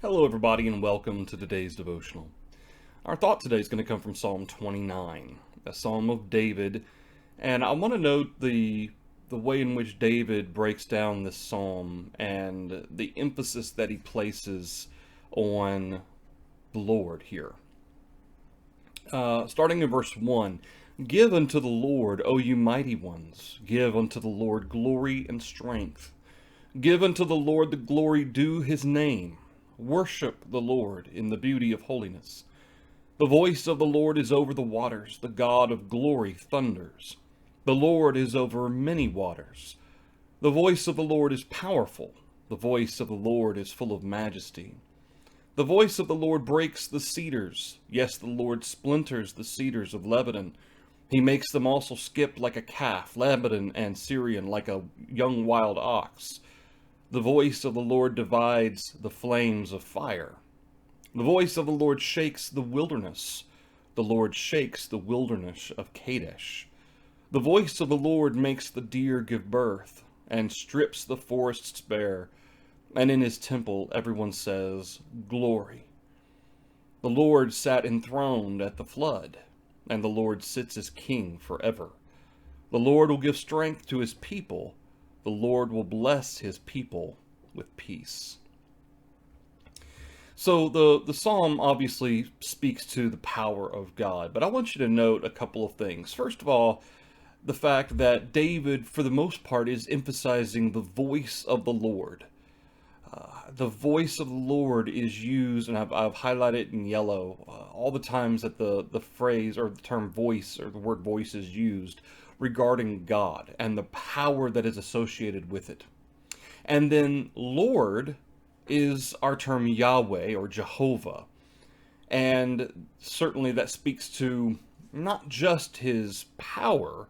Hello, everybody, and welcome to today's devotional. Our thought today is going to come from Psalm 29, a psalm of David, and I want to note the way in which David breaks down this psalm and the emphasis that he places on the Lord here. Starting in verse 1, "Give unto the Lord, O you mighty ones, give unto the Lord glory and strength. Give unto the Lord the glory due his name. Worship the Lord in the beauty of holiness. The voice of the Lord is over the waters. The God of glory thunders. The Lord is over many waters. The voice of the Lord is powerful. The voice of the Lord is full of majesty. The voice of the Lord breaks the cedars. Yes, the Lord splinters the cedars of Lebanon. He makes them also skip like a calf, Lebanon and Syrian like a young wild ox. The voice of the Lord divides the flames of fire. The voice of the Lord shakes the wilderness. The Lord shakes the wilderness of Kadesh. The voice of the Lord makes the deer give birth and strips the forests bare. And in his temple everyone says, Glory. The Lord sat enthroned at the flood, and the Lord sits as king forever. The Lord will give strength to his people. The Lord will bless his people with peace." So the psalm obviously speaks to the power of God, but I want you to note a couple of things. First of all, the fact that David, for the most part, is emphasizing the voice of the Lord. The voice of the Lord is used, and I've highlighted in yellow all the times that the phrase or the term voice or the word voice is used regarding God and the power that is associated with it. And then Lord is our term Yahweh or Jehovah. And certainly that speaks to not just his power,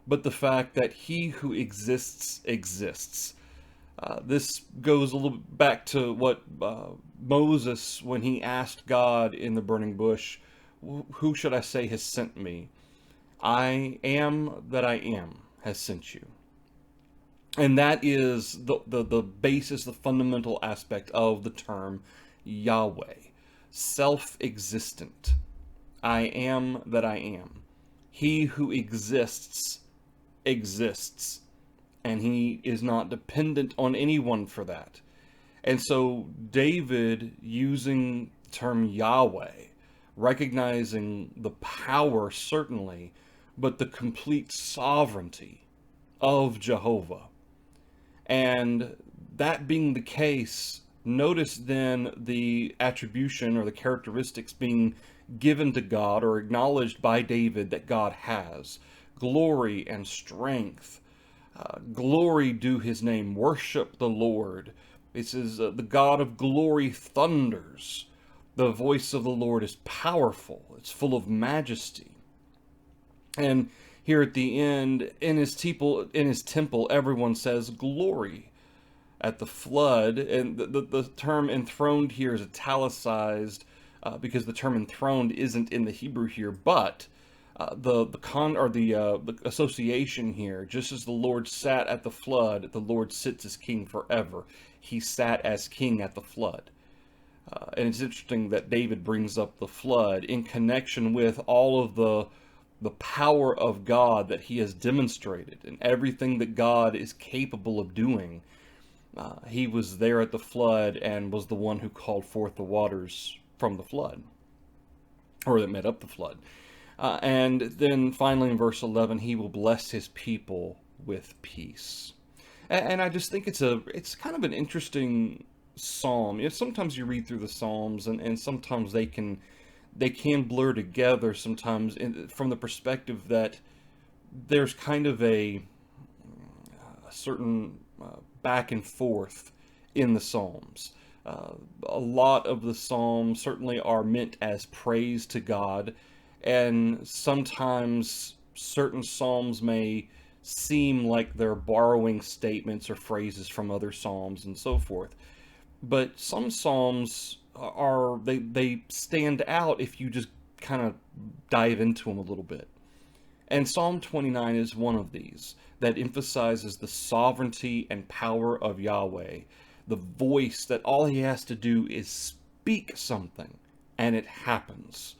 but the fact that he who exists exists. This goes a little back to what Moses, when he asked God in the burning bush, who should I say has sent me? I am that I am has sent you. And that is the basis, the fundamental aspect of the term Yahweh. Self-existent. I am that I am. He who exists, exists. And he is not dependent on anyone for that. And so David, using the term Yahweh, recognizing the power certainly, but the complete sovereignty of Jehovah. And that being the case, notice then the attribution or the characteristics being given to God or acknowledged by David that God has. Glory and strength. Glory due his name. Worship the Lord. It says the God of glory thunders. The voice of the Lord is powerful. It's full of majesty. And here at the end, in his temple, everyone says glory. At the flood, and the term enthroned here is italicized because the term enthroned isn't in the Hebrew here, but the association here, just as the Lord sat at the flood, the Lord sits as king forever. He sat as king at the flood. And it's interesting that David brings up the flood in connection with all of the power of God that he has demonstrated and everything that God is capable of doing. He was there at the flood and was the one who called forth the waters from the flood, or that made up the flood. And then finally in verse 11, he will bless his people with peace. And I just think it's kind of an interesting psalm. You know, sometimes you read through the Psalms and sometimes they can blur together sometimes from the perspective that there's kind of a certain back and forth in the Psalms. A lot of the Psalms certainly are meant as praise to God, and sometimes certain Psalms may seem like they're borrowing statements or phrases from other Psalms and so forth. But some Psalms they stand out if you just kind of dive into them a little bit. And Psalm 29 is one of these that emphasizes the sovereignty and power of Yahweh, the voice that all he has to do is speak something and it happens.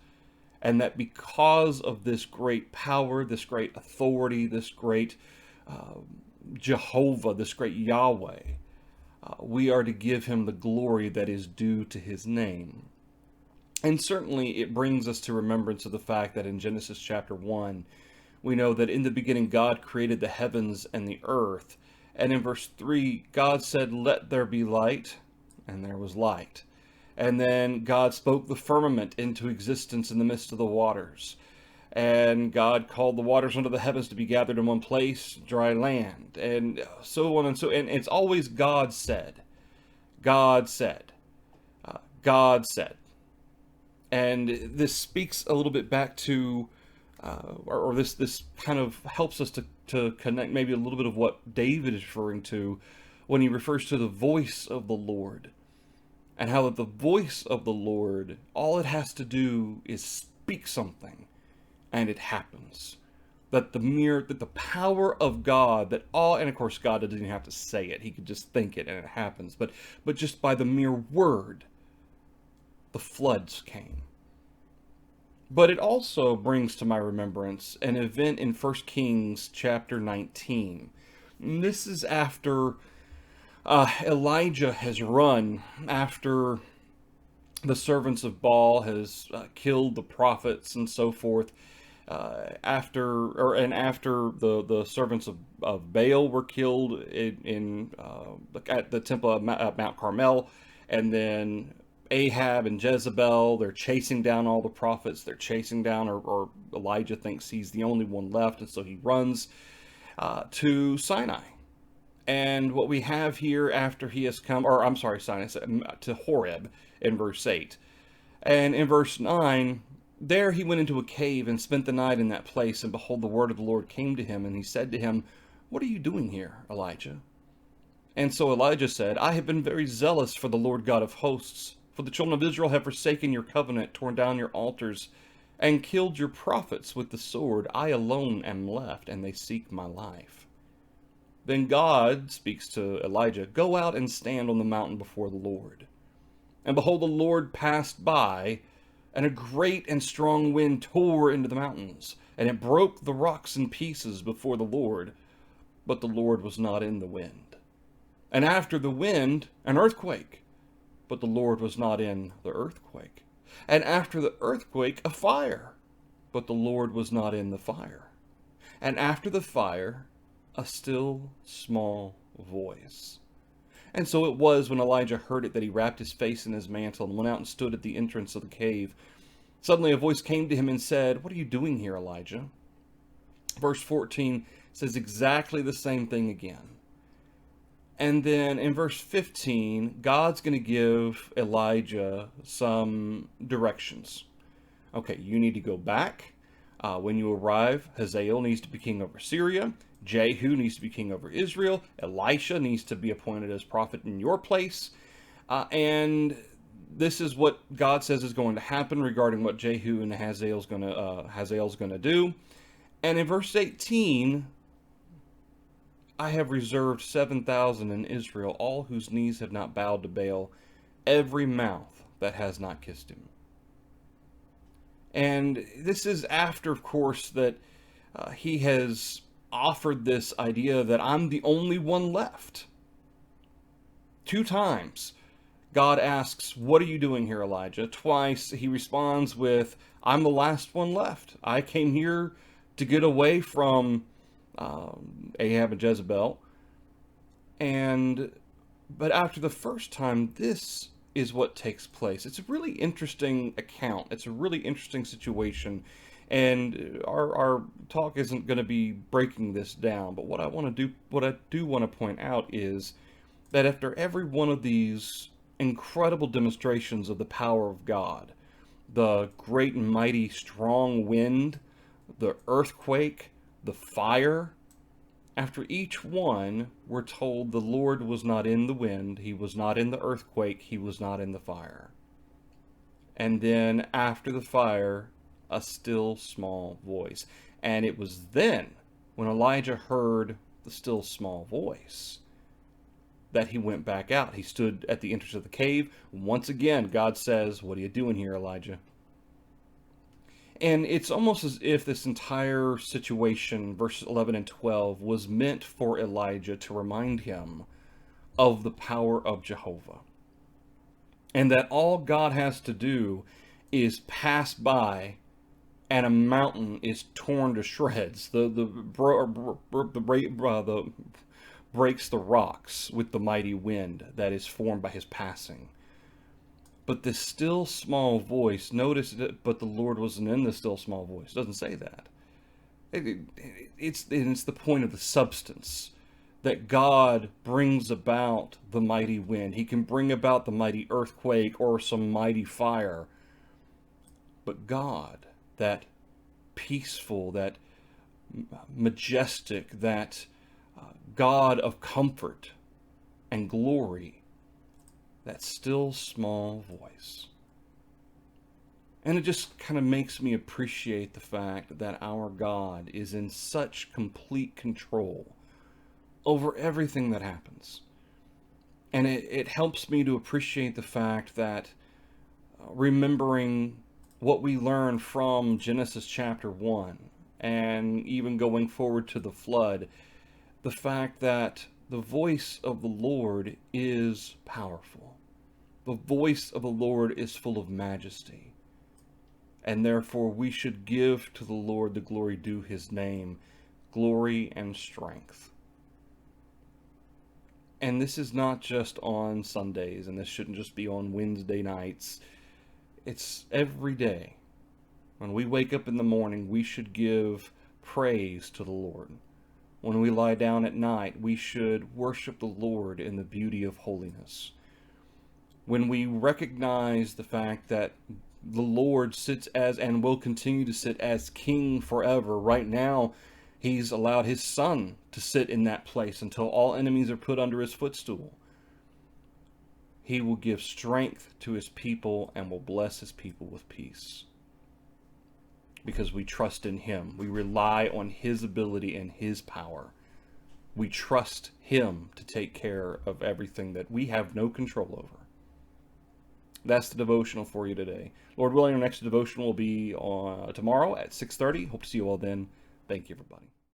And that because of this great power, this great authority, this great Jehovah, this great Yahweh, we are to give him the glory that is due to his name. And certainly it brings us to remembrance of the fact that in Genesis chapter 1, we know that in the beginning God created the heavens and the earth. And in verse 3, God said, "Let there be light," and there was light. And then God spoke the firmament into existence in the midst of the waters. And God called the waters under the heavens to be gathered in one place, dry land, and so on and so. And it's always God said, God said, God said. And this speaks a little bit back to, or this kind of helps us to connect maybe a little bit of what David is referring to when he refers to the voice of the Lord. And how that the voice of the Lord, all it has to do is speak something, and it happens. That the power of God, and of course God doesn't even have to say it, he could just think it and it happens. But just by the mere word, the floods came. But it also brings to my remembrance an event in 1 Kings chapter 19. And this is after Elijah has run after the servants of Baal has killed the prophets and so forth. After the servants of Baal were killed at the temple of Mount Carmel, and then Ahab and Jezebel, they're chasing down all the prophets. They're chasing down, or Elijah thinks he's the only one left, and so he runs to Sinai. And what we have here after he has come, or I'm sorry, Sinai, to Horeb in verse 8. And in verse 9, there he went into a cave and spent the night in that place. And behold, the word of the Lord came to him, and he said to him, "What are you doing here, Elijah?" And so Elijah said, "I have been very zealous for the Lord God of hosts. For the children of Israel have forsaken your covenant, torn down your altars, and killed your prophets with the sword. I alone am left, and they seek my life." Then God speaks to Elijah, "Go out and stand on the mountain before the Lord." And behold, the Lord passed by, and a great and strong wind tore into the mountains, and it broke the rocks in pieces before the Lord. But the Lord was not in the wind. And after the wind, an earthquake. But the Lord was not in the earthquake. And after the earthquake, a fire. But the Lord was not in the fire. And after the fire, a still small voice. And so it was when Elijah heard it that he wrapped his face in his mantle and went out and stood at the entrance of the cave. Suddenly a voice came to him and said, "What are you doing here, Elijah?" Verse 14 says exactly the same thing again. And then in verse 15, God's going to give Elijah some directions. Okay, you need to go back. When you arrive, Hazael needs to be king over Syria. Jehu needs to be king over Israel. Elisha needs to be appointed as prophet in your place. And this is what God says is going to happen regarding what Jehu and Hazael's going to do. And in verse 18, "I have reserved 7,000 in Israel, all whose knees have not bowed to Baal, every mouth that has not kissed him." And this is after, of course, that he has offered this idea that I'm the only one left. 2 times, God asks, "What are you doing here, Elijah?" Twice, he responds with, "I'm the last one left. I came here to get away from Ahab and Jezebel." But after the first time, this is what takes place. It's a really interesting account. It's a really interesting situation. And our talk isn't going to be breaking this down. But what I do want to point out is that after every one of these incredible demonstrations of the power of God, the great and mighty strong wind, the earthquake, the fire, after each one, we're told the Lord was not in the wind, he was not in the earthquake, he was not in the fire. And then after the fire, a still small voice. And it was then, when Elijah heard the still small voice, that he went back out. He stood at the entrance of the cave. Once again, God says, "What are you doing here, Elijah?" And it's almost as if this entire situation, verses 11 and 12, was meant for Elijah to remind him of the power of Jehovah. And that all God has to do is pass by and a mountain is torn to shreds. The breaks the rocks with the mighty wind that is formed by his passing. But this still small voice, notice that, but the Lord wasn't in the still small voice. It doesn't say that. It's the point of the substance that God brings about the mighty wind. He can bring about the mighty earthquake or some mighty fire. But God, that peaceful, that majestic, that God of comfort and glory, that still small voice. And it just kind of makes me appreciate the fact that our God is in such complete control over everything that happens. And it helps me to appreciate the fact that remembering what we learned from Genesis chapter 1 and even going forward to the flood, the fact that the voice of the Lord is powerful. The voice of the Lord is full of majesty. And therefore we should give to the Lord the glory due his name, glory and strength. And this is not just on Sundays, and this shouldn't just be on Wednesday nights. It's every day. When we wake up in the morning, we should give praise to the Lord. When we lie down at night, we should worship the Lord in the beauty of holiness. When we recognize the fact that the Lord sits as and will continue to sit as King forever, right now, he's allowed his Son to sit in that place until all enemies are put under his footstool. He will give strength to his people and will bless his people with peace. Because we trust in him. We rely on his ability and his power. We trust him to take care of everything that we have no control over. That's the devotional for you today. Lord willing, our next devotional will be tomorrow at 6:30. Hope to see you all then. Thank you, everybody.